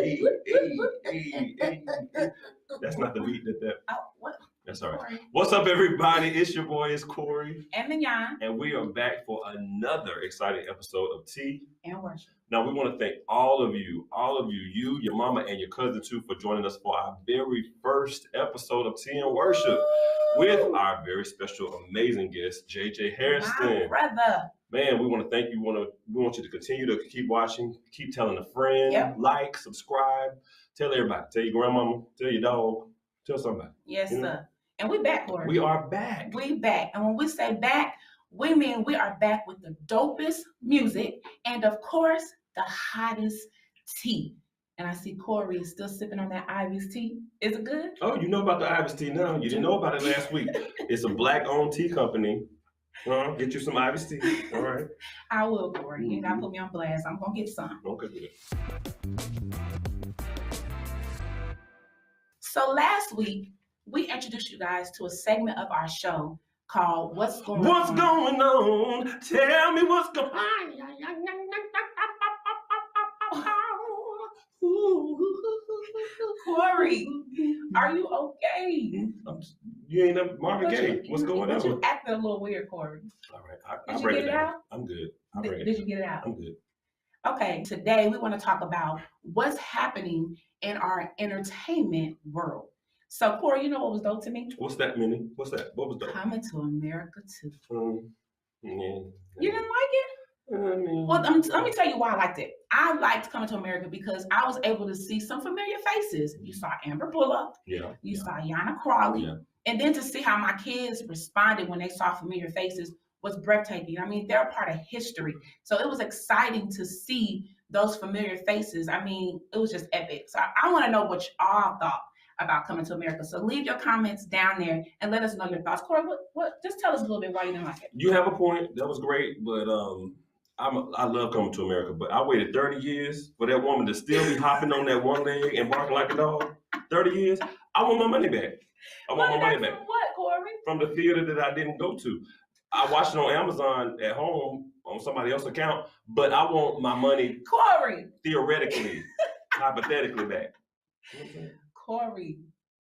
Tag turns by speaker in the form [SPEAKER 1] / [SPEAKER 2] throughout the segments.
[SPEAKER 1] Hey. That's not the beat that.
[SPEAKER 2] Oh, what?
[SPEAKER 1] That's all right.
[SPEAKER 2] Corey.
[SPEAKER 1] What's up, everybody? It's your boy, it's Corey.
[SPEAKER 2] And Mignon.
[SPEAKER 1] And we are back for another exciting episode of Tea
[SPEAKER 2] and Worship.
[SPEAKER 1] Now, we want to thank all of you, you, your mama, and your cousin, too, for joining us for our very first episode of Tea and Worship with our very special, amazing guest, JJ Harrison.
[SPEAKER 2] My brother.
[SPEAKER 1] Man, we want to thank you. We want you to continue to keep watching, keep telling a friend, like, subscribe, tell everybody, tell your grandmama, tell your dog, tell somebody.
[SPEAKER 2] Yes, sir. And we back, Corey.
[SPEAKER 1] We are back.
[SPEAKER 2] We back. And when we say back, we mean we are back with the dopest music and, of course, the hottest tea. And I see Corey is still sipping on that Ivy's tea. Is it good?
[SPEAKER 1] Oh, you know about the Ivy's tea now. You didn't know about it last week. It's a black-owned tea company. Get you some Ivy's tea. All right.
[SPEAKER 2] I will, Corey. You gotta put me on blast. I'm gonna get some.
[SPEAKER 1] Okay, good.
[SPEAKER 2] So last week, we introduced you guys to a segment of our show called What's Going On?
[SPEAKER 1] What's going on? Tell me what's going on.
[SPEAKER 2] Corey, are you okay?
[SPEAKER 1] You ain't never Marvin Gaye. What's going on?
[SPEAKER 2] You acting a little weird, Corey.
[SPEAKER 1] All right.
[SPEAKER 2] Did you get it out?
[SPEAKER 1] I'm good.
[SPEAKER 2] Did you get it out?
[SPEAKER 1] I'm good.
[SPEAKER 2] Okay, today we want to talk about what's happening in our entertainment world. So, Corey, you know what was dope to me?
[SPEAKER 1] What's that, Minnie? What's that? What was dope?
[SPEAKER 2] Coming to America 2.
[SPEAKER 1] Yeah.
[SPEAKER 2] You didn't like it? Well, let me tell you why I liked it. I liked Coming to America because I was able to see some familiar faces. You saw Amber Bullock.
[SPEAKER 1] Yeah.
[SPEAKER 2] You saw Yana Crawley.
[SPEAKER 1] Yeah.
[SPEAKER 2] And then to see how my kids responded when they saw familiar faces was breathtaking. I mean, they're a part of history. So it was exciting to see those familiar faces. I mean, it was just epic. So I want to know what y'all thought about Coming to America. So leave your comments down there and let us know your thoughts. Corey, what just tell us a little bit why you didn't like it.
[SPEAKER 1] You have a point. That was great, but I love Coming to America, but I waited 30 years for that woman to still be hopping on that one leg and barking like a dog. 30 years. I want my money back. I want my money back.
[SPEAKER 2] From what, Corey?
[SPEAKER 1] From the theater that I didn't go to. I watched it on Amazon at home on somebody else's account, but I want my money,
[SPEAKER 2] Corey,
[SPEAKER 1] theoretically, hypothetically back.
[SPEAKER 2] Corey,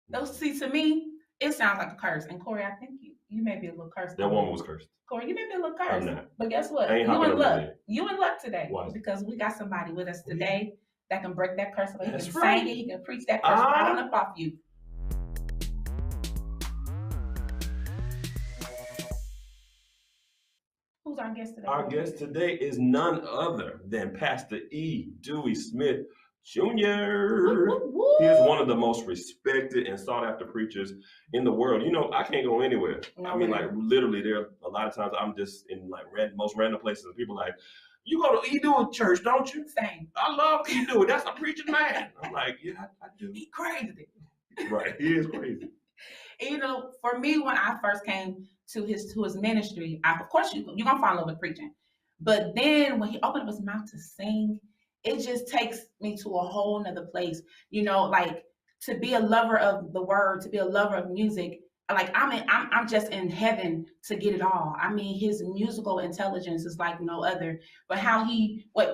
[SPEAKER 2] those see to me, it sounds like a curse. And Corey, I think you may be a little cursed.
[SPEAKER 1] That woman was cursed.
[SPEAKER 2] Corey, you may be a little cursed.
[SPEAKER 1] I'm not.
[SPEAKER 2] But guess what?
[SPEAKER 1] I ain't hopping over there.
[SPEAKER 2] You in luck today.
[SPEAKER 1] Why?
[SPEAKER 2] Because we got somebody with us today that can break that curse away. He
[SPEAKER 1] That's
[SPEAKER 2] can
[SPEAKER 1] right.
[SPEAKER 2] sing it. He can preach that curse right on up off you. Who's our guest today?
[SPEAKER 1] Our guest today is none other than Pastor E. Dewey Smith Jr. He is one of the most respected and sought after preachers in the world. You know, I can't go anywhere.
[SPEAKER 2] No,
[SPEAKER 1] I mean, like literally, there are a lot of times I'm just in like most random places, and people are like, "You go to E. Dewey Church, don't you?"
[SPEAKER 2] Same.
[SPEAKER 1] I love E. Dewey. That's a preaching man. I'm like, yeah, I do.
[SPEAKER 2] He crazy.
[SPEAKER 1] Right, he is crazy.
[SPEAKER 2] You know, for me, when I first came to his ministry, of course you're gonna fall in love with preaching, but then when he opened up his mouth to sing, it just takes me to a whole nother place. You know, like to be a lover of the word, to be a lover of music. Like I'm just in heaven to get it all. I mean, his musical intelligence is like no other. But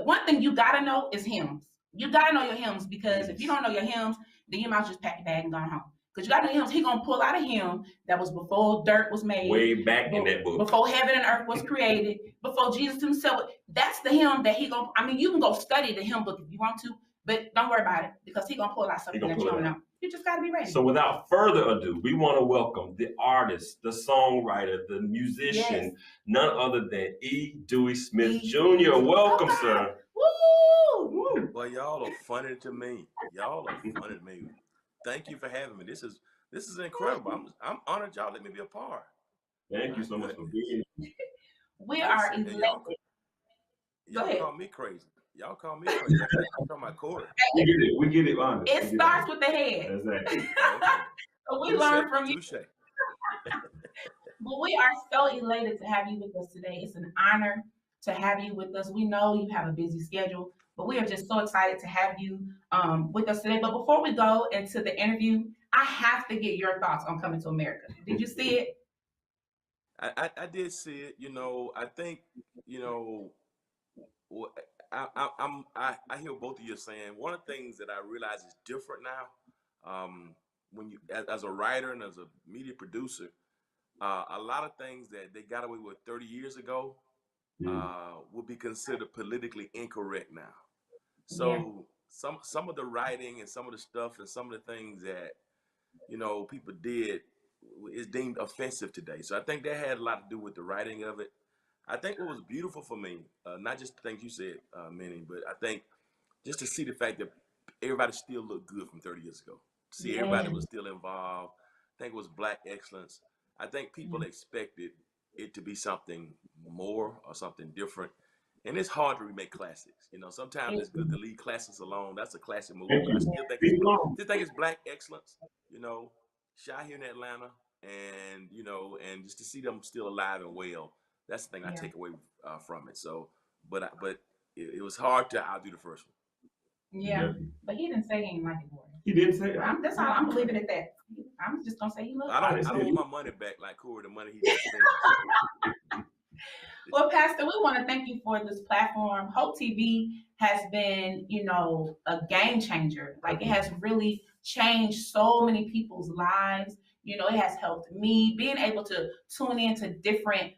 [SPEAKER 2] one thing you gotta know is hymns. You gotta know your hymns, because if you don't know your hymns, then you might just pack your bag and go home. Because you got to know hymns. He gonna pull out a hymn that was before dirt was made.
[SPEAKER 1] Way back in that book.
[SPEAKER 2] Before heaven and earth was created. Before Jesus himself. That's the hymn that he gonna. I mean, you can go study the hymn book if you want to, but don't worry about it, because he gonna pull out something that you don't know. You just gotta be ready.
[SPEAKER 1] So without further ado, we want to welcome the artist, the songwriter, the musician, none other than E. Dewey Smith Jr. Welcome, sir.
[SPEAKER 2] Woo!
[SPEAKER 3] Well, y'all are funny to me. Y'all are funny to me. Thank you for having me. This is incredible. I'm honored y'all let me be a part.
[SPEAKER 1] Thank you so much for being here.
[SPEAKER 2] We are elated.
[SPEAKER 3] Y'all call me crazy. Y'all call me crazy. I'm talking about Corey.
[SPEAKER 1] We get it, honest.
[SPEAKER 2] It starts with the head.
[SPEAKER 1] Exactly.
[SPEAKER 2] So we learn from you.
[SPEAKER 3] Touche.
[SPEAKER 2] But we are so elated to have you with us today. It's an honor to have you with us. We know you have a busy schedule, but we are just so excited to have you with us today. But before we go into the interview, I have to get your thoughts on Coming to America. Did you see it?
[SPEAKER 3] I did see it. You know, I think, you know, I hear both of you saying. One of the things that I realize is different now. When you as a writer and as a media producer, a lot of things that they got away with 30 years ago would be considered politically incorrect now.
[SPEAKER 2] Yeah.
[SPEAKER 3] So some of the writing and some of the stuff and some of the things that people did is deemed offensive today. So I think that had a lot to do with the writing of it. I think what was beautiful for me, not just the things you said, Minnie, but I think just to see the fact that everybody still looked good from 30 years ago. See everybody
[SPEAKER 2] Yeah.
[SPEAKER 3] was still involved. I think it was black excellence. I think people expected it to be something more or something different. And it's hard to remake classics. Sometimes it's good to leave classics alone. That's a classic movie,
[SPEAKER 1] Thank
[SPEAKER 3] but I
[SPEAKER 1] you.
[SPEAKER 3] still think
[SPEAKER 1] Be long.
[SPEAKER 3] it's black excellence. You know, Shot here in Atlanta, and just to see them still alive and well. That's the thing I
[SPEAKER 2] Yeah.
[SPEAKER 3] take away from it. So, but it was hard to outdo the first one.
[SPEAKER 2] Yeah. But he didn't say he didn't like it, boy.
[SPEAKER 1] He didn't say.
[SPEAKER 2] That's all. I'm believing at that. I'm just gonna say he looked.
[SPEAKER 3] I
[SPEAKER 1] didn't
[SPEAKER 3] don't
[SPEAKER 1] say
[SPEAKER 3] want my money back like Corey, the money he just spent. So.
[SPEAKER 2] Well, Pastor, we want to thank you for this platform. Hope TV has been, a game changer. Like it has really changed so many people's lives. It has helped me being able to tune into different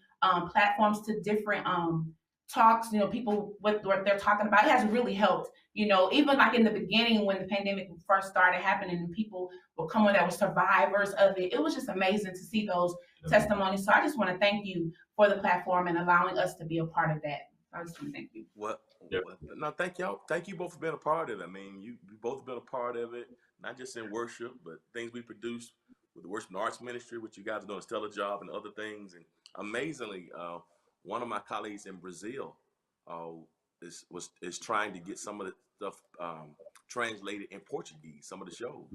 [SPEAKER 2] platforms, to different talks. People what they're talking about. It has really helped. Even like in the beginning when the pandemic first started happening and people were coming that were survivors of it. It was just amazing to see those testimonies. So I just want to thank you for the platform and allowing us to be a part of that. I just want to thank you.
[SPEAKER 3] Well, no, thank y'all. Thank you both for being a part of it. I mean, you both been a part of it, not just in worship, but things we produce with the Worship and Arts Ministry, which you guys are doing a stellar job and other things. And amazingly, one of my colleagues in Brazil is trying to get some of the stuff translated in Portuguese, some of the shows.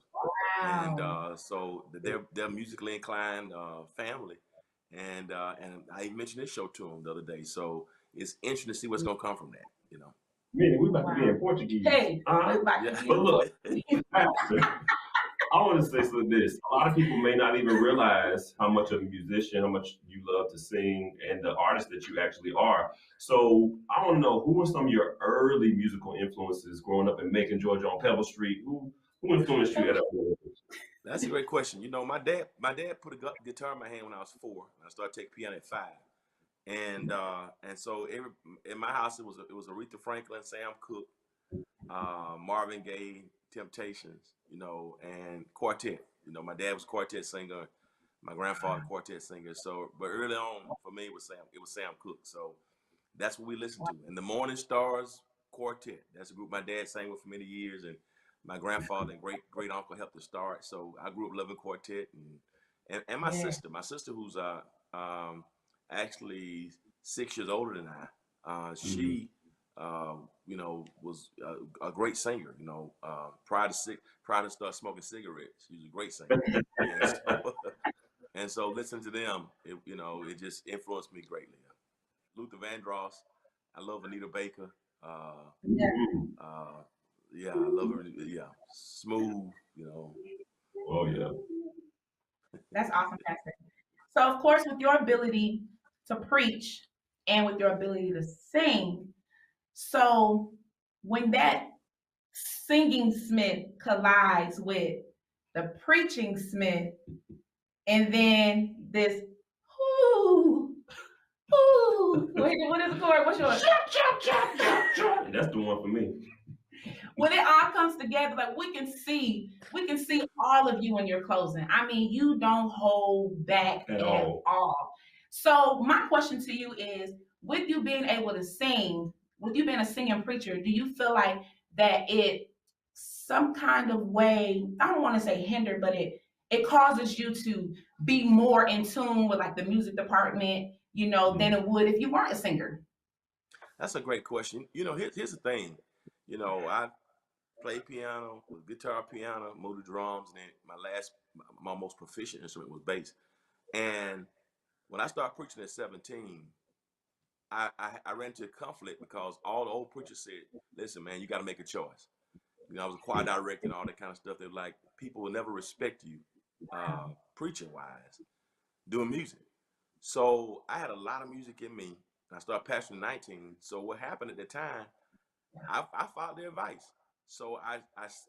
[SPEAKER 3] And
[SPEAKER 2] Wow.
[SPEAKER 3] so they're musically inclined family, and I mentioned this show to them the other day. So it's interesting to see what's gonna come from that.
[SPEAKER 1] Man, we about to be
[SPEAKER 2] Wow.
[SPEAKER 1] in Portuguese.
[SPEAKER 2] Hey, we're about to
[SPEAKER 3] Yeah.
[SPEAKER 2] be
[SPEAKER 1] But
[SPEAKER 2] in
[SPEAKER 1] look,
[SPEAKER 2] Portuguese.
[SPEAKER 1] I want to say this. A lot of people may not even realize how much of a musician, how much you love to sing, and the artist that you actually are. So I want to know, who were some of your early musical influences growing up in Macon, Georgia, on Pebble Street? Who influenced you at that point?
[SPEAKER 3] That's a great question. My dad put a guitar in my hand when I was 4, and I started taking piano at 5. And so in my house it was Aretha Franklin, Sam Cooke, Marvin Gaye, Temptations, and quartet. My dad was a quartet singer, my grandfather quartet singer. So, but early on for me it was Sam Cooke. So that's what we listened to. And the Morning Stars Quartet. That's a group my dad sang with for many years, and my grandfather and great uncle helped to start. So I grew up loving quartet, and my
[SPEAKER 2] Yeah.
[SPEAKER 3] sister, who's actually 6 years older than I. She was a great singer. Prior to start smoking cigarettes, she was a great singer. And so, and so listening to them, it just influenced me greatly. Luther Vandross, I love Anita Baker.
[SPEAKER 2] Yeah.
[SPEAKER 3] Uh, yeah, I love her. Yeah, smooth.
[SPEAKER 1] Oh yeah.
[SPEAKER 2] That's awesome, Pastor. So, of course, with your ability to preach and with your ability to sing, so when that singing Smith collides with the preaching Smith, and then this, whoo, whoo, what is the chord? What's yours?
[SPEAKER 1] That's the one for me.
[SPEAKER 2] When it all comes together, like we can see all of you in your closing. I mean, you don't hold back
[SPEAKER 1] At
[SPEAKER 2] at
[SPEAKER 1] all.
[SPEAKER 2] all. So my question to you is, with you being able to sing, with you being a singing preacher, do you feel like that it some kind of way, I don't want to say hinder, but it causes you to be more in tune with like the music department, than it would if you weren't a singer?
[SPEAKER 3] That's a great question. Here's the thing. I play piano, with guitar, piano, motor drums, and then my most proficient instrument was bass. And when I started preaching at 17, I ran into a conflict because all the old preachers said, "Listen, man, you got to make a choice." I was a choir director and all that kind of stuff. They're like, people will never respect you, preaching wise, doing music. So I had a lot of music in me. I started pastoring at 19. So what happened at the time? I followed their advice. So I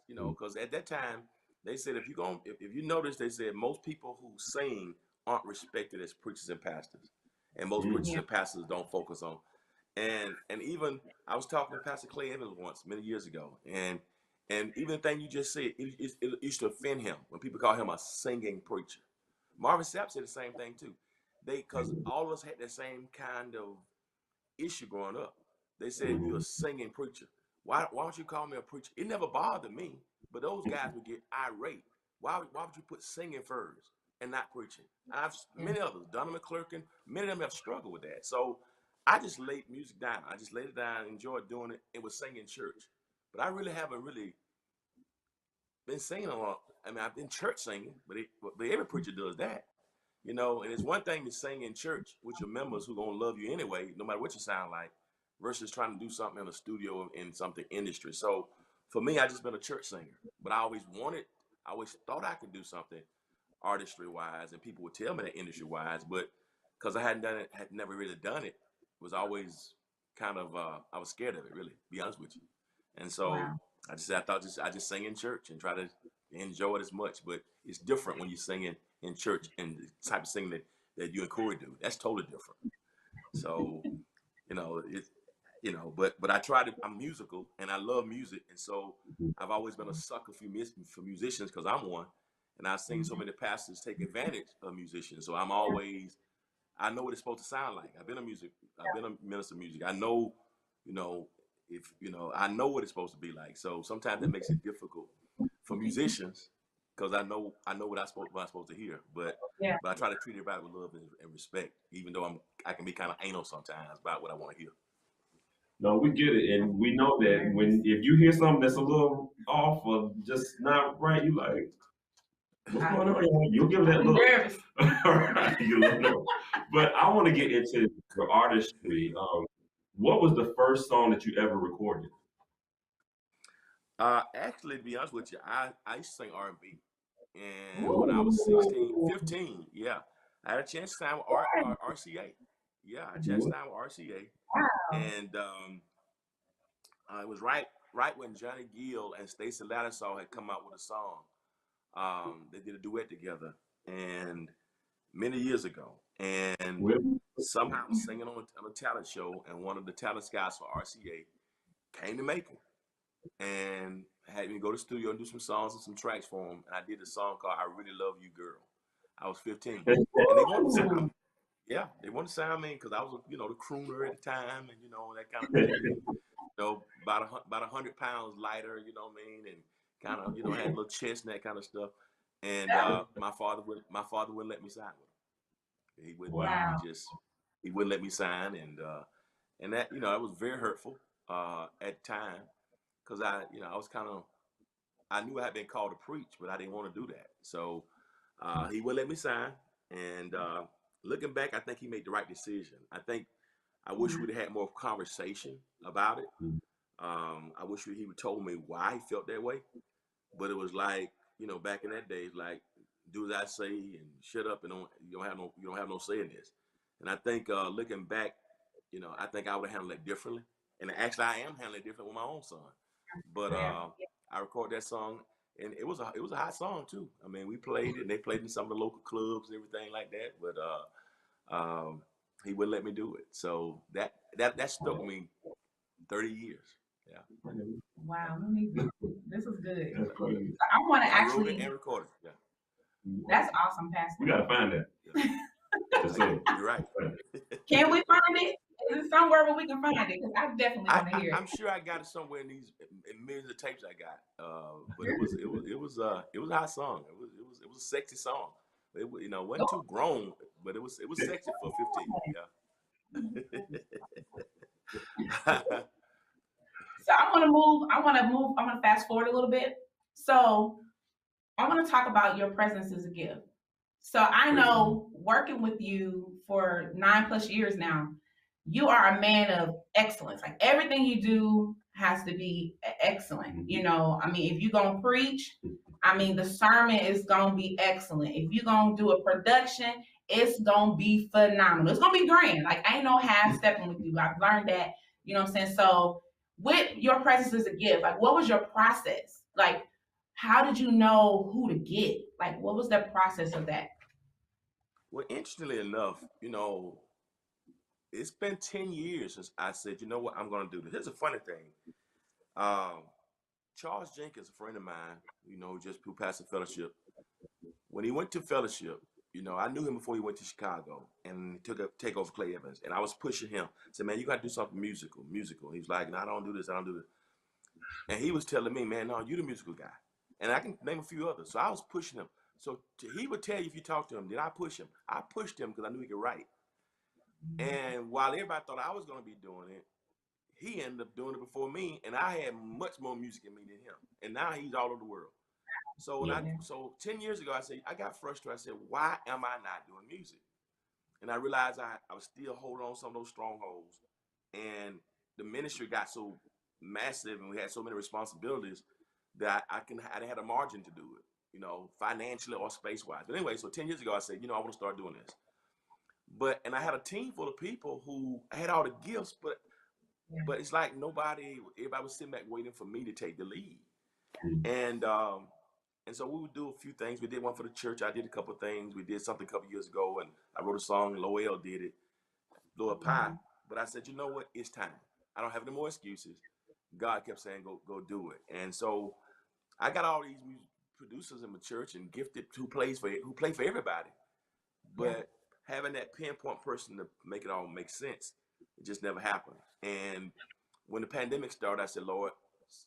[SPEAKER 3] you know, because at that time they said if you notice, they said most people who sing aren't respected as preachers and pastors, and most
[SPEAKER 1] Mm.
[SPEAKER 3] preachers
[SPEAKER 2] Yeah.
[SPEAKER 3] and pastors don't focus on. And even I was talking to Pastor Clay Evans once many years ago, and even the thing you just said, it used to offend him when people call him a singing preacher. Marvin Sapp said the same thing too. Because all of us had the same kind of issue growing up. They said you're a singing preacher. Why don't you call me a preacher? It never bothered me, but those guys would get irate. Why would you put singing first and not preaching? I've many others, Donald McClurkin, many of them have struggled with that. So I just laid music down. I just laid it down, enjoyed doing it, and was singing in church. But I really haven't really been singing a lot. I mean, I've been church singing, but every preacher does that. You know, and it's one thing to sing in church with your members who gonna love you anyway, no matter what you sound like, versus trying to do something in a studio in something industry. So for me, I just been a church singer, but I always thought I could do something artistry wise, and people would tell me that industry wise, but because I hadn't done it, had never really done it, was always kind of I was scared of it, really, to be honest with you. And so
[SPEAKER 2] Wow.
[SPEAKER 3] I just sing in church and try to enjoy it as much, but it's different when you're singing in church and the type of singing that you and Corey do. That's totally different. So, you know, but I try to. I'm musical and I love music, and so I've always been a sucker for musicians because I'm one, and I've seen so many pastors take advantage of musicians. So I know what it's supposed to sound like. I've been a minister of music. I know, you know, I know what it's supposed to be like. So sometimes that makes it difficult for musicians because I know what I'm supposed to hear. But
[SPEAKER 2] Yeah.
[SPEAKER 3] I try to treat everybody with love and respect, even though I can be kind of anal sometimes about what I want to hear.
[SPEAKER 1] No, we get it, and we know that if you hear something that's a little off or just not right, you like, what's going on? You'll give that look.
[SPEAKER 2] Nervous.
[SPEAKER 1] All right, you know. But I want to get into your artistry. What was the first song that you ever recorded?
[SPEAKER 3] Actually, to be honest with you, I used to sing R&B, and when I was
[SPEAKER 2] Ooh.
[SPEAKER 3] 15, yeah, I had a chance to sign with RCA. Yeah, I had a chance to sign with RCA,
[SPEAKER 2] Wow.
[SPEAKER 3] and it was right when Johnny Gill and Stacey Lattisaw had come out with a song. They did a duet together, and many years ago, and somehow I was singing on a talent show, and one of the talent guys for RCA came to Macon and had me go to the studio and do some songs and some tracks for him. And I did a song called "I Really Love You, Girl." I was 15, and they wanted to sign me. Yeah, they wanted to sign me because I was, the crooner at the time, and that kind of thing. And, about 100 pounds lighter, you know what I mean, and kind of, had a little chest and that kind of stuff. And my father wouldn't let me sign with him. He wouldn't.
[SPEAKER 2] Wow.
[SPEAKER 3] He wouldn't let me sign, and that it was very hurtful at the time because I was kind of, I knew I had been called to preach, but I didn't want to do that. So he wouldn't let me sign. And looking back, I think he made the right decision. I wish we'd had more conversation about it. I wish he would told me why he felt that way. But it was like, back in that day, it's like, do as I say and shut up and you don't have no say in this. And I think looking back, I think I would have handled it differently. And actually, I am handling it different with my own son. But I recorded that song, and it was a hot song too. I mean, we played it, and they played it in some of the local clubs and everything like that. But he wouldn't let me do it. So that stuck with me 30 years. Yeah.
[SPEAKER 2] Wow. This is good. I want to
[SPEAKER 3] I wrote it
[SPEAKER 2] actually.
[SPEAKER 3] and recorded. Yeah.
[SPEAKER 2] That's awesome, Pastor.
[SPEAKER 1] We gotta find that.
[SPEAKER 3] You're right.
[SPEAKER 2] Can we find it? Is it somewhere where we can find it? Because I definitely want to hear it.
[SPEAKER 3] I'm sure I got it somewhere in millions of tapes I got. But it was a hot song. It was a sexy song. It wasn't too grown, but it was sexy for 15. Yeah.
[SPEAKER 2] So I want to fast forward a little bit. So I want to talk about your presence as a gift. So I know working with you for 9+ years now, you are a man of excellence. Like everything you do has to be excellent. I mean, if you're going to preach, I mean, the sermon is going to be excellent. If you're going to do a production, it's going to be phenomenal. It's going to be grand. Like, I ain't no half stepping with you. I've learned that, you know what I'm saying? So with your presence as a gift, like what was your process? Like, how did you know who to get? Like, what was the process of that?
[SPEAKER 3] Well, interestingly enough, it's been 10 years since I said, you know what, I'm going to do this. Here's a funny thing. Um, Charles Jenkins, a friend of mine, just who passed the fellowship, when he went to fellowship, I knew him before he went to Chicago and he take over Clay Evans. And I was pushing him. I said, man, you got to do something musical. He was like, no, I don't do this. I don't do this. And he was telling me, man, no, you the musical guy. And I can name a few others. So I was pushing him. So he would tell you if you talk to him, did I push him? I pushed him because I knew he could write. And while everybody thought I was going to be doing it, he ended up doing it before me. And I had much more music in me than him. And now he's all over the world. So so 10 years ago, I got frustrated. I said, why am I not doing music? And I realized I was still holding on to some of those strongholds. And the ministry got so massive and we had so many responsibilities that I didn't have a margin to do it, financially or space-wise. But anyway, so 10 years ago, I said, I want to start doing this. And I had a team full of people who had all the gifts, but it's like everybody was sitting back waiting for me to take the lead. And so we would do a few things. We did one for the church. I did a couple of things. We did something a couple of years ago, and I wrote a song. Lowell did it, Lil Pie. But I said, you know what? It's time. I don't have any more excuses. God kept saying, go do it. And so I got all these producers in my church and gifted who play for everybody. But having that pinpoint person to make it all make sense, it just never happened. And when the pandemic started, I said, Lord,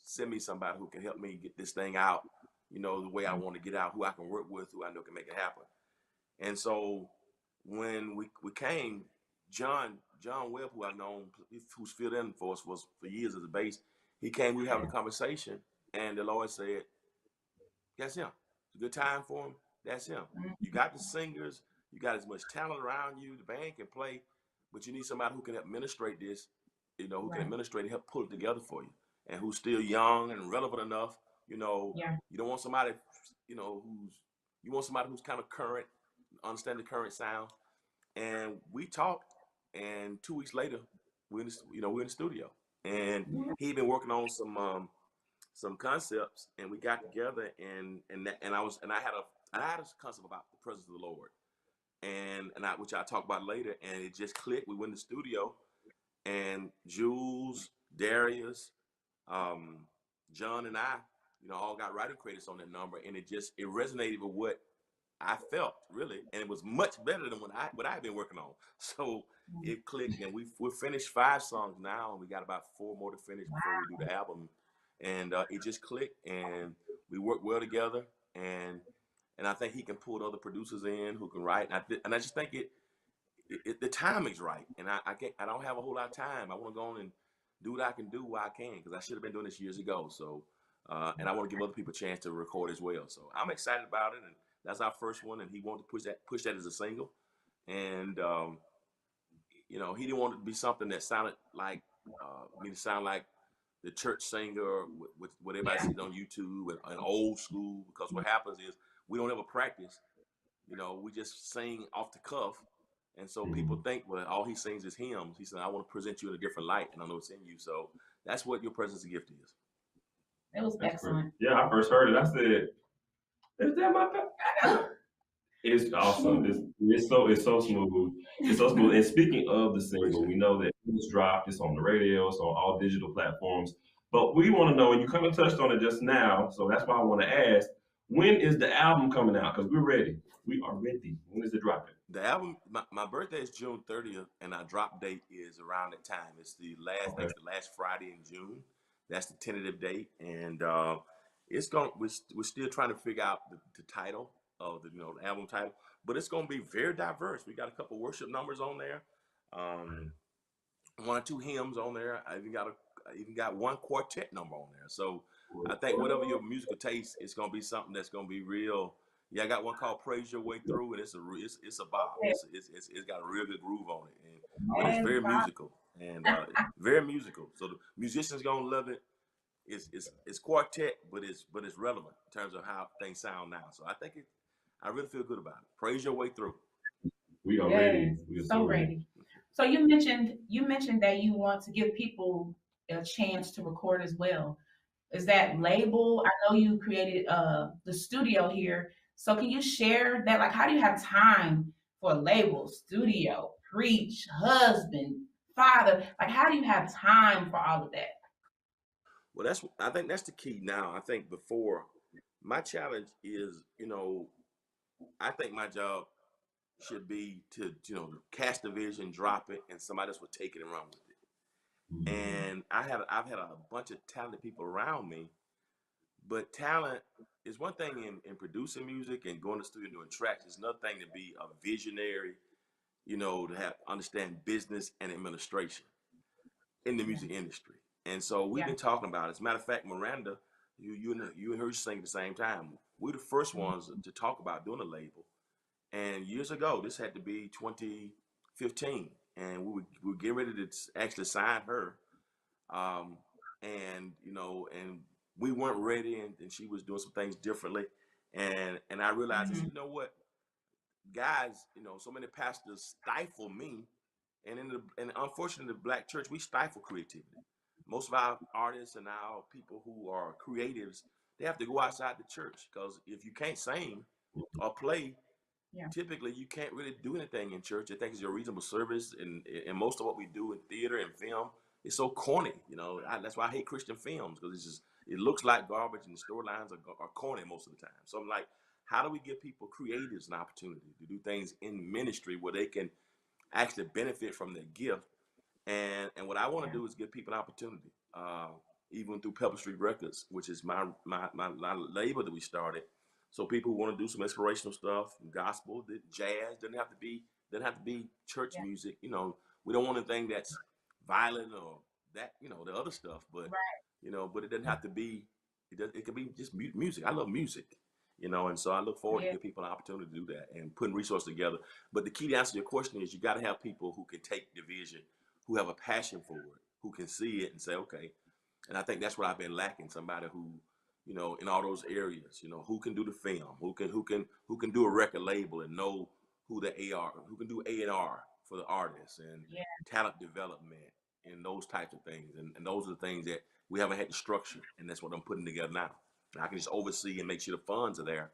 [SPEAKER 3] send me somebody who can help me get this thing out, the way I want to get out, who I can work with, who I know can make it happen. And so when we came, John Webb, who I've known, who's filled in for us for years as a bass, he came, we having a conversation, and the Lord said, that's him. It's a good time for him. That's him. You got the singers, you got as much talent around you, the band can play, but you need somebody who can administrate this, who can administrate and help pull it together for you, and who's still young and relevant enough. You don't want somebody, you want somebody who's kind of current, understand the current sound. And we talked, and 2 weeks later, we're in the studio, and he'd been working on some concepts, and we got together, and I had a concept about the presence of the Lord, which I'll talk about later, and it just clicked. We went in the studio, and Jules, Darius, John, and I, all got writing credits on that number, and it resonated with what I felt, really, and it was much better than what I had been working on. So it clicked, and we finished 5 songs now, and we got about 4 more to finish before we do the album. And it just clicked, and we worked well together, and I think he can pull the other producers in who can write, and I just think the timing's right, and I don't have a whole lot of time. I want to go on and do what I can do while I can, because I should have been doing this years ago. So, and I want to give other people a chance to record as well. So I'm excited about it, and that's our first one, and he wanted to push that as a single, and he didn't want it to be something that sounded like me to sound like the church singer with what everybody sees on YouTube and old school, because what happens is we don't ever practice. We just sing off the cuff. And so people think, well, all he sings is hymns. He said, I want to present you in a different light, and I know it's in you. So that's what your presence of gift is.
[SPEAKER 2] It was excellent.
[SPEAKER 1] Yeah, I first heard it. I said, is that my pet? It's awesome. It's so smooth. It's so smooth. And speaking of the single, we know that it's dropped. It's on the radio. It's on all digital platforms. But we want to know, and you kind of touched on it just now, so that's why I want to ask, when is the album coming out? Because we're ready. We are ready. When is it dropping?
[SPEAKER 3] The album, my birthday is June 30th, and our drop date is around that time. It's the last Friday in June. That's the tentative date, and we're still trying to figure out the title of the album title, but it's going to be very diverse. We got a couple worship numbers on there, 1 or 2 hymns on there. I even got 1 quartet number on there. So I think whatever your musical taste, it's going to be something that's going to be real. Yeah, I got one called "Praise Your Way Through," and it's a bop. It's got a real good groove on it, but it's very musical and very musical. So the musicians gonna love it. It's quartet, but it's relevant in terms of how things sound now. So I really feel good about it. Praise your way through.
[SPEAKER 1] We are ready. We are
[SPEAKER 2] so ready. So you mentioned that you want to give people a chance to record as well. Is that label? I know you created the studio here. So can you share that? Like, how do you have time for a label, studio, preach, husband, father? Like, how do you have time for all of that?
[SPEAKER 3] Well, I think that's the key now. I think before my challenge is, I think my job should be to, cast a vision, drop it, and somebody else will take it and run with it. And I've had a bunch of talented people around me, but talent is one thing in producing music and going to the studio and doing tracks. It's another thing to be a visionary, to have understand business and administration in the
[SPEAKER 2] Yeah,
[SPEAKER 3] music industry. And so we've
[SPEAKER 2] yeah.
[SPEAKER 3] been talking about it. As a matter of fact, Miranda, you and her sing at the same time. We're the first
[SPEAKER 2] Mhm.
[SPEAKER 3] ones to talk about doing a label. And years ago, this had to be 2015, and we were getting ready to actually sign her. Um, and and we weren't ready, and she was doing some things differently. And I realized, I said,
[SPEAKER 2] Mhm.
[SPEAKER 3] what, guys, so many pastors stifle me, and unfortunately, the black church, we stifle creativity. Most of our artists and our people who are creatives, they have to go outside the church, because if you can't sing or play,
[SPEAKER 2] Yeah.
[SPEAKER 3] typically you can't really do anything in church. I think it's your reasonable service, and most of what we do in theater and film is so corny. That's why I hate Christian films, because it looks like garbage, and the storylines are corny most of the time. So I'm like, how do we give people, creatives, an opportunity to do things in ministry where they can actually benefit from their gift? And what I want to
[SPEAKER 2] Yeah.
[SPEAKER 3] do is give people an opportunity, even through Pepper Street Records, which is my label that we started. So people who want to do some inspirational stuff, gospel, jazz, doesn't have to be church
[SPEAKER 2] Yeah.
[SPEAKER 3] music. We don't want anything that's violent or that, the other stuff. But
[SPEAKER 2] Right.
[SPEAKER 3] but it doesn't have to be. It can be just music. I love music. And so I look forward to
[SPEAKER 2] Yeah.
[SPEAKER 3] give people an opportunity to do that and putting resources together. But the key to answer your question is, you got to have people who can take the vision, who have a passion for it, who can see it and say, okay. And I think that's what I've been lacking. Somebody who, in all those areas, who can do the film, who can do a record label and know who the AR, who can do A&R for the artists, and
[SPEAKER 2] Yeah.
[SPEAKER 3] talent development and those types of things. And those are the things that we haven't had the structure, and that's what I'm putting together now. And I can just oversee and make sure the funds are there,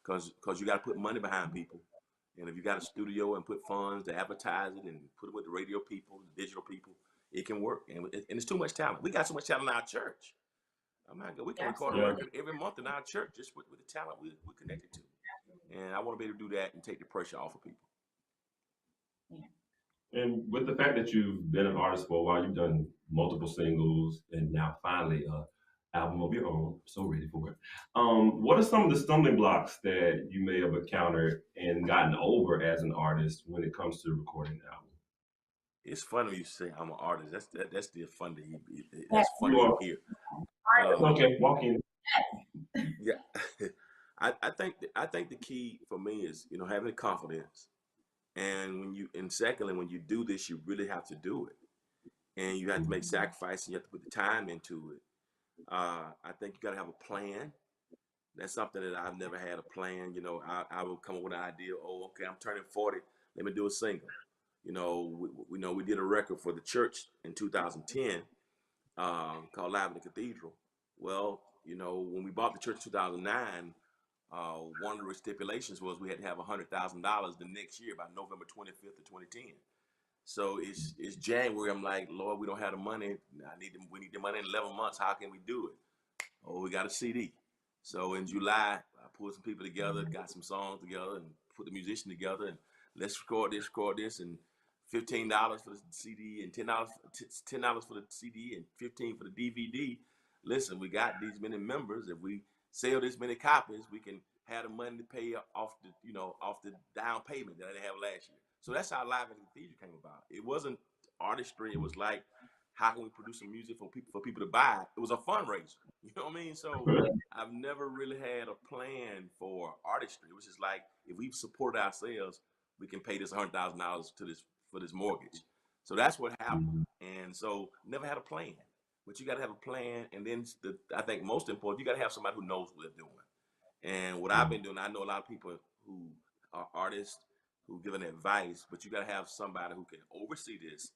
[SPEAKER 3] because you got to put money behind people. And if you got a studio and put funds to advertise it and put it with the radio people, the digital people, it can work. And it's too much talent. We got so much talent in our church. I'm not good. We can record a
[SPEAKER 1] Yeah.
[SPEAKER 2] Absolutely.
[SPEAKER 3] record every month in our church just with the talent we're connected to. And I want to be able to do that and take the pressure off of people.
[SPEAKER 2] Yeah.
[SPEAKER 1] And with the fact that you've been an artist for a while, you've done multiple singles, and now finally a album of your own. So ready for it. What are some of the stumbling blocks that you may have encountered and gotten over as an artist when it comes to recording an album?
[SPEAKER 3] It's funny when you say I'm an artist. That's still fun to
[SPEAKER 2] Yeah.
[SPEAKER 3] that's fun
[SPEAKER 1] You
[SPEAKER 3] to
[SPEAKER 1] are
[SPEAKER 3] hear.
[SPEAKER 2] Right.
[SPEAKER 3] Um,
[SPEAKER 1] okay. Walk in.
[SPEAKER 3] yeah, I think the key for me is, having confidence. And secondly, when you do this, you really have to do it, and you have to make sacrifices. You have to put the time into it. I think you got to have a plan. That's something that I've never had a plan. I will come up with an idea. Oh, okay, I'm turning 40. Let me do a single. We did a record for the church in 2010, called Live in the Cathedral. Well, when we bought the church in 2009, one of the stipulations was we had to have $100,000 the next year by November 25th of 2010. So it's January. I'm like, Lord, we don't have the money. We need the money in 11 months. How can we do it? Oh, we got a CD. So in July, I pulled some people together, got some songs together, and put the musician together, and let's record this, and $15 for the CD, and $10 for the CD, and 15 for the DVD. Listen, we got these many members. If we sell this many copies, we can have the money to pay off the down payment that I didn't have last year. So that's how Live at the Cathedral came about. It wasn't artistry. It was like, how can we produce some music for people to buy? It was a fundraiser. You know what I mean? So I've never really had a plan for artistry. It was just like, if we support ourselves, we can pay this $100,000 to this for this mortgage. So that's what happened. And so never had a plan. But you got to have a plan, and then I think most important, you got to have somebody who knows what they're doing. And what I've been doing, I know a lot of people who are artists who giving advice, but you got to have somebody who can oversee this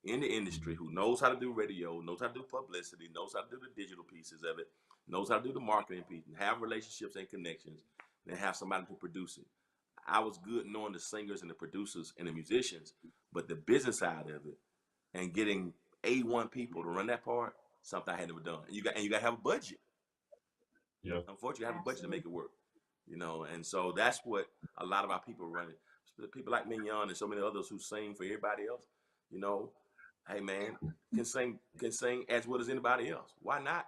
[SPEAKER 3] in the industry who knows how to do radio, knows how to do publicity, knows how to do the digital pieces of it, knows how to do the marketing piece, and have relationships and connections, and have somebody to produce it. I was good knowing the singers and the producers and the musicians, but the business side of it and getting A1 people to run that part, something I had never done. And you got to have a budget.
[SPEAKER 1] Yeah.
[SPEAKER 3] Unfortunately, you have a budget to
[SPEAKER 2] Absolutely.
[SPEAKER 3] make it work. And so that's what a lot of our people are running. People like Mignon and so many others who sing for everybody else. Hey man, can sing as well as anybody else. Why not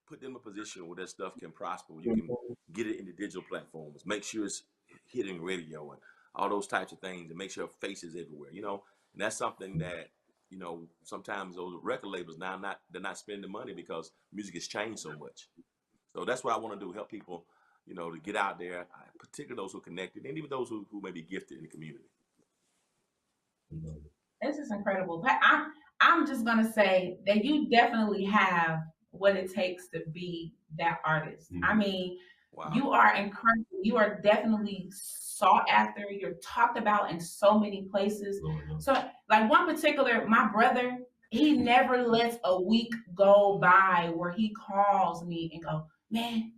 [SPEAKER 3] put them in a position where that stuff can prosper, where you can get it in the digital platforms, make sure it's hitting radio and all those types of things, and make sure faces everywhere. And that's something that sometimes those record labels now they're not spending the money because music has changed so much. So that's what I want to do, help people, to get out there, particularly those who are connected, and even those who may be gifted in the community.
[SPEAKER 2] This is incredible. But I'm just gonna say that you definitely have what it takes to be that artist. I mean,
[SPEAKER 3] Wow.
[SPEAKER 2] you are incredible. You are definitely sought after. You're talked about in so many places. So, like one particular, my brother, he never lets a week go by where he calls me and go, man,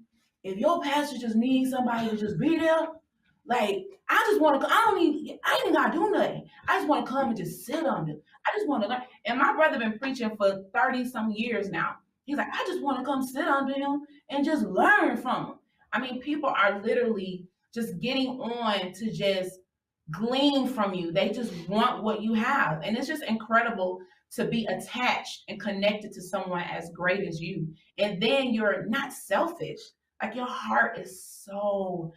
[SPEAKER 2] if your pastor just needs somebody to just be there, like I just want to. I ain't even gotta do nothing. I just want to come and just sit under. I just want to learn. And my brother been preaching for 30 some years now. He's like, I just want to come sit under him and just learn from him. I mean, people are literally just getting on to just glean from you. They just want what you have. And it's just incredible to be attached and connected to someone as great as you. And then you're not selfish. Like your heart is so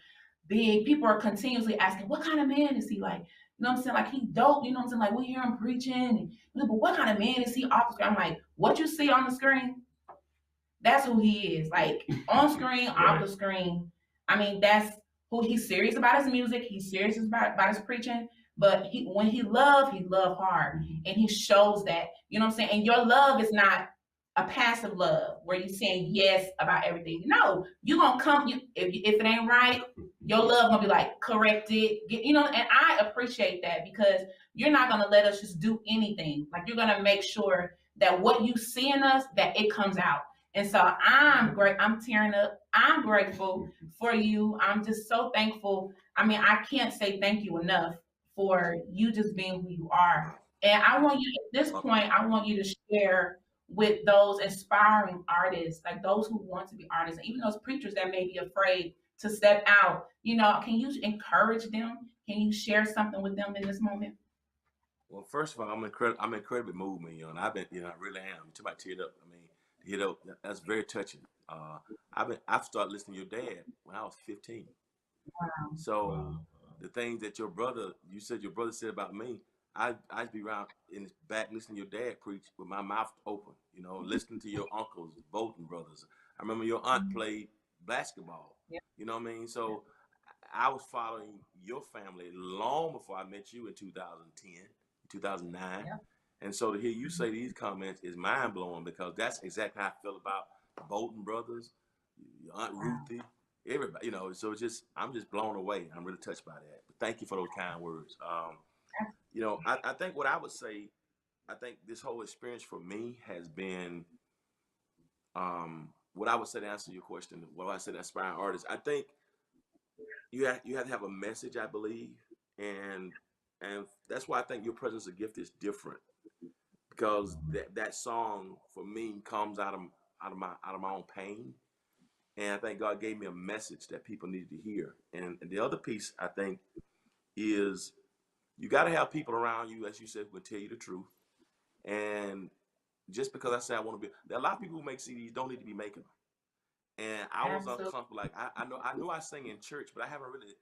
[SPEAKER 2] big. People are continuously asking, what kind of man is he like? You know what I'm saying? Like he dope, you know what I'm saying? Like we hear him preaching, but what kind of man is he off the screen? I'm like, what you see on the screen, that's who he is. Like on screen, off the screen. I mean, that's who he's serious about his music. He's serious about his preaching. But when he love hard. And he shows that, you know what I'm saying? And your love is not a passive love where you're saying yes about everything. No, you're gonna come, if it ain't right, your love gonna be like, correct it. And I appreciate that because you're not gonna let us just do anything. Like you're gonna make sure that what you see in us, that it comes out. And so I'm great. I'm tearing up. I'm grateful for you. I'm just so thankful. I mean, I can't say thank you enough for you just being who you are. And I want you, at this point, I want you to share with those inspiring artists, like those who want to be artists, and even those preachers that may be afraid to step out. Can you encourage them? Can you share something with them in this moment?
[SPEAKER 3] Well, first of all, I'm incredibly moved, and I've been, I really am. You talk about teared up. I mean, teared up. That's very touching. I've started listening to your dad when I was 15.
[SPEAKER 2] Wow.
[SPEAKER 3] So the things that you said your brother said about me, I'd be around in the back listening to your dad preach with my mouth open, listening to your uncles, Bolton brothers. I remember your aunt played basketball.
[SPEAKER 2] Yeah.
[SPEAKER 3] You know what I mean? So I was following your family long before I met you in 2010, 2009. Yeah. And so to hear you say these comments is mind blowing because that's exactly how I feel about Bolton brothers, your Aunt Ruthie, everybody, so I'm just blown away. I'm really touched by that. But thank you for those kind words. I think what I would say, I think this whole experience for me has been, what I would say to answer your question, what I said, aspiring artists, I think you have to have a message, I believe. And that's why I think your presence of gift is different because that song for me comes out of my own pain. And I think God gave me a message that people needed to hear. And the other piece, I think, is you got to have people around you, as you said, who will tell you the truth. And just because I say I want to be, there are a lot of people who make CDs don't need to be making them. And I was uncomfortable. Like I know I sing in church, but I haven't really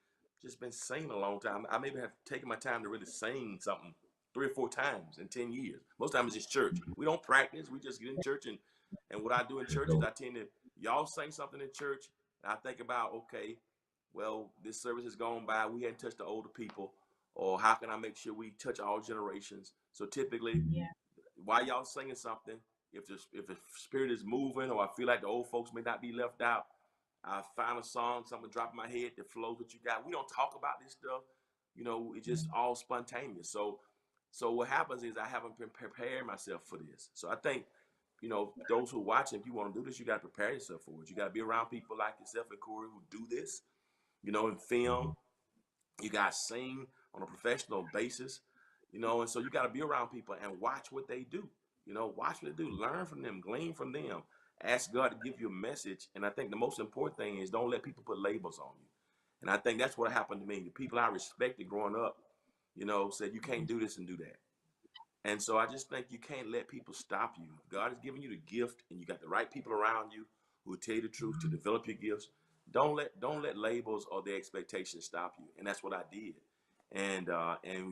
[SPEAKER 3] just been singing a long time. I maybe have taken my time to really sing something 3 or 4 times in 10 years. Most times it's just church. We don't practice. We just get in church and what I do in church is I tend to, y'all sing something in church, and I think about, okay, well, this service has gone by. We hadn't touched the older people, or how can I make sure we touch all generations? So typically, while y'all singing something, if the spirit is moving, or I feel like the old folks may not be left out, I find a song, something drop in my head that flows what you got. We don't talk about this stuff, it's just all spontaneous. So So what happens is I haven't been preparing myself for this. So I think, those who are watching, if you want to do this, you got to prepare yourself for it. You got to be around people like yourself and Corey who do this, in film. You guys sing on a professional basis, and so you got to be around people and watch what they do. Watch what they do, learn from them, glean from them, ask God to give you a message. And I think the most important thing is don't let people put labels on you. And I think that's what happened to me. The people I respected growing up, said you can't do this and do that. And so I just think you can't let people stop you. God has given you the gift, and you got the right people around you who will tell you the truth to develop your gifts. Don't let labels or the expectations stop you. And that's what I did. And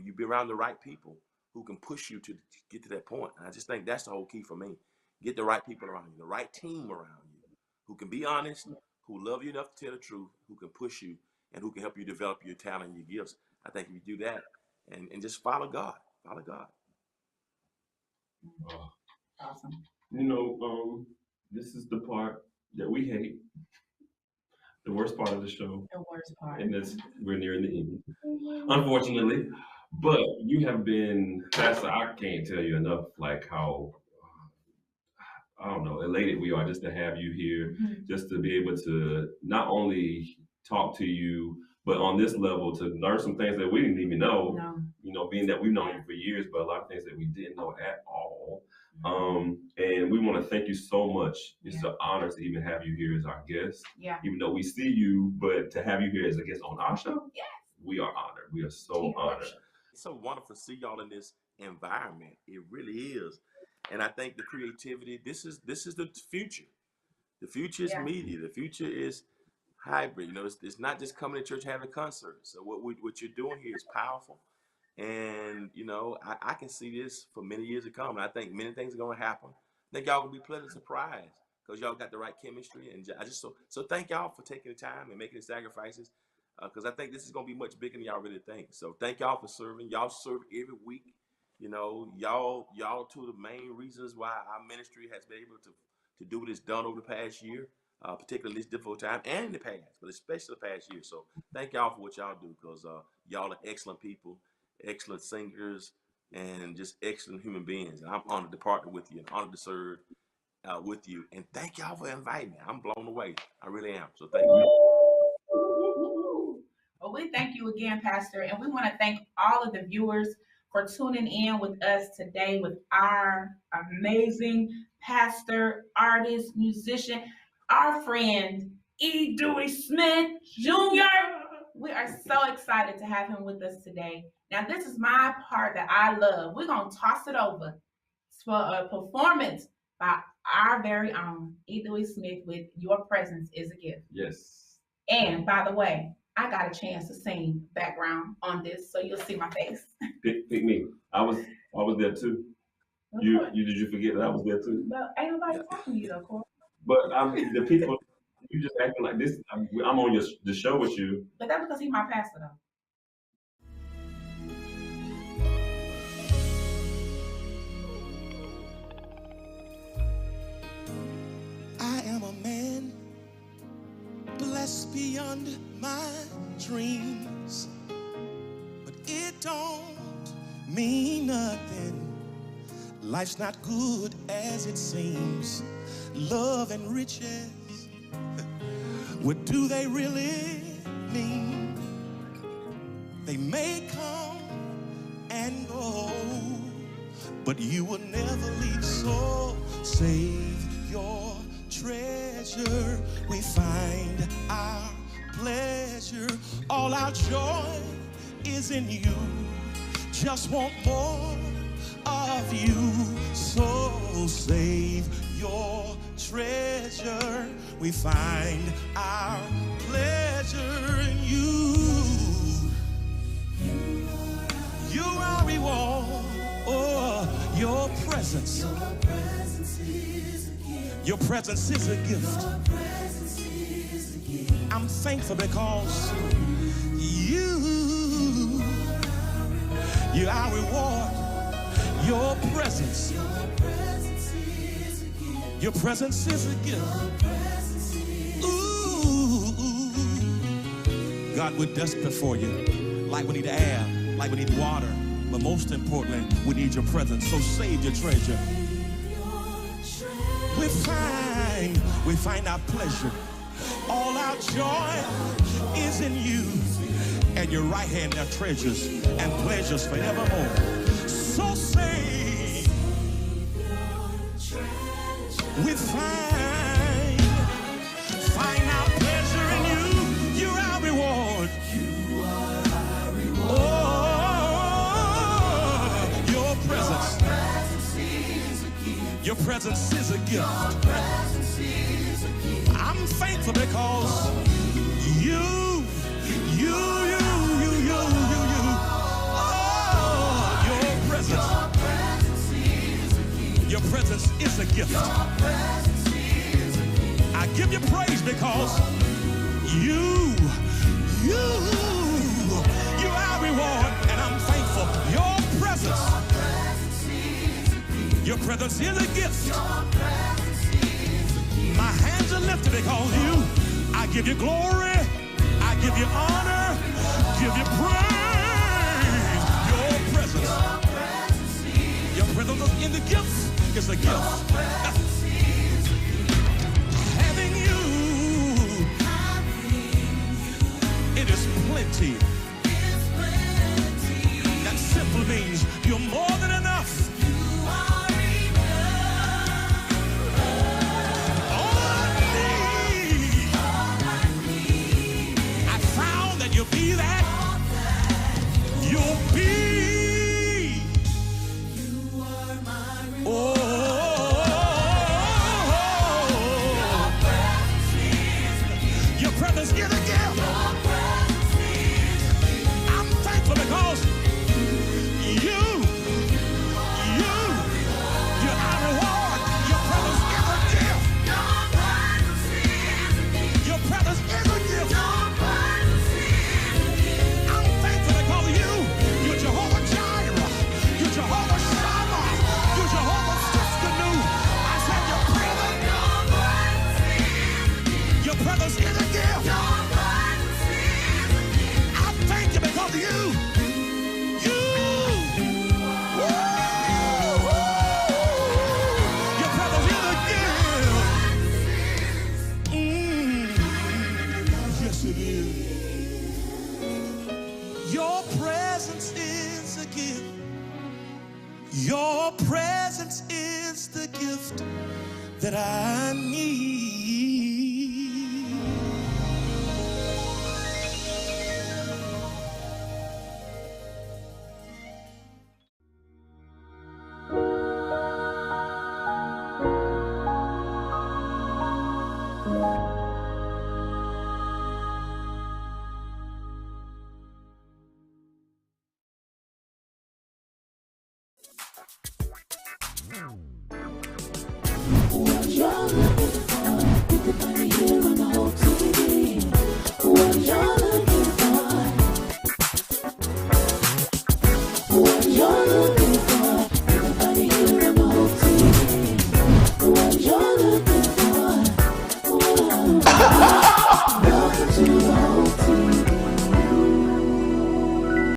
[SPEAKER 3] you be around the right people who can push you to get to that point. And I just think that's the whole key for me. Get the right people around you, the right team around you, who can be honest, who love you enough to tell the truth, who can push you, and who can help you develop your talent and your gifts. I think if you do that and just follow God.
[SPEAKER 2] Awesome.
[SPEAKER 1] This is the part that we hate. The worst part of the show.
[SPEAKER 2] The worst part.
[SPEAKER 1] And we're nearing the end, unfortunately. But you have been, Pastor, I can't tell you enough, like how, I don't know, elated we are just to have you here, just to be able to not only talk to you, but on this level to learn some things that we didn't even know, being that we've known you for years, but a lot of things that we didn't know at all. And we want to thank you so much. It's an honor to even have you here as our guest.
[SPEAKER 2] Yeah.
[SPEAKER 1] Even though we see you, but to have you here as a guest on our show,
[SPEAKER 2] yes,
[SPEAKER 1] we are honored. We are so honored.
[SPEAKER 3] It's so wonderful to see y'all in this environment. It really is. And I think the creativity, this is the future. The future is media. The future is hybrid. It's not just coming to church having concerts. So what you're doing here is powerful. And, I can see this for many years to come. And I think many things are going to happen. I think y'all going to be pleasantly surprised because y'all got the right chemistry. And I just so thank y'all for taking the time and making the sacrifices because I think this is going to be much bigger than y'all really think. So thank y'all for serving. Y'all serve every week. Y'all two of the main reasons why our ministry has been able to do what it's done over the past year, particularly this difficult time and in the past, but especially the past year. So thank y'all for what y'all do because y'all are excellent people, excellent singers, and just excellent human beings. And I'm honored to partner with you and honored to serve with you. And thank y'all for inviting me. I'm blown away. I really am. So thank you.
[SPEAKER 2] Well, we thank you again, Pastor. And we want to thank all of the viewers for tuning in with us today with our amazing pastor, artist, musician, our friend, E. Dewey Smith Jr. We are so excited to have him with us today. Now, this is my part that I love. We're going to toss it over for a performance by our very own E. Dewey Smith with Your Presence is a Gift.
[SPEAKER 1] Yes.
[SPEAKER 2] And by the way, I got a chance to sing background on this, so you'll see my face.
[SPEAKER 1] Pick me. I was there too. Did you forget that I was there too?
[SPEAKER 2] But ain't nobody talking to you though, Corey.
[SPEAKER 1] But the people, you just acting like this. I'm on the show with you.
[SPEAKER 2] But that's because he's my pastor though.
[SPEAKER 4] I am a man blessed beyond my dreams, but it don't mean nothing. Life's not good as it seems. Love and riches, what do they really mean? They may come and go, but you will never leave. So save your treasure. We find our pleasure. All our joy is in you. Just want more of you. So save your treasure. We find our pleasure in you. You are reward. Oh, your presence. Your presence is a gift. I'm thankful because you're our reward. Your presence. Your presence is a gift. Ooh. God, we're desperate for you. Like we need air, like we need water, But most importantly, we need your presence. So save your treasure. We find our pleasure. All our joy is in you. And your right hand are treasures and pleasures forevermore. So save. We find our pleasure in you. You're our reward. Oh, your presence. Your presence is a gift. I'm thankful because you. Oh, your presence is a gift. I give you praise because you are our reward, and I'm thankful. Your presence is a gift. My hands are lifted because I give you glory, I give you honor, give you praise. Your presence in the gifts is a gift. Having you, it is plenty. That simply means you're more than enough. You'll be that. You'll be. You are my reward. Your presence is a gift. I'm thankful because you're our reward. Your presence is a gift. Your presence is a gift. Your presence is the gift that I need.
[SPEAKER 5] What you're looking for, you can find it here on the whole TV. What you're looking for, what you're looking for.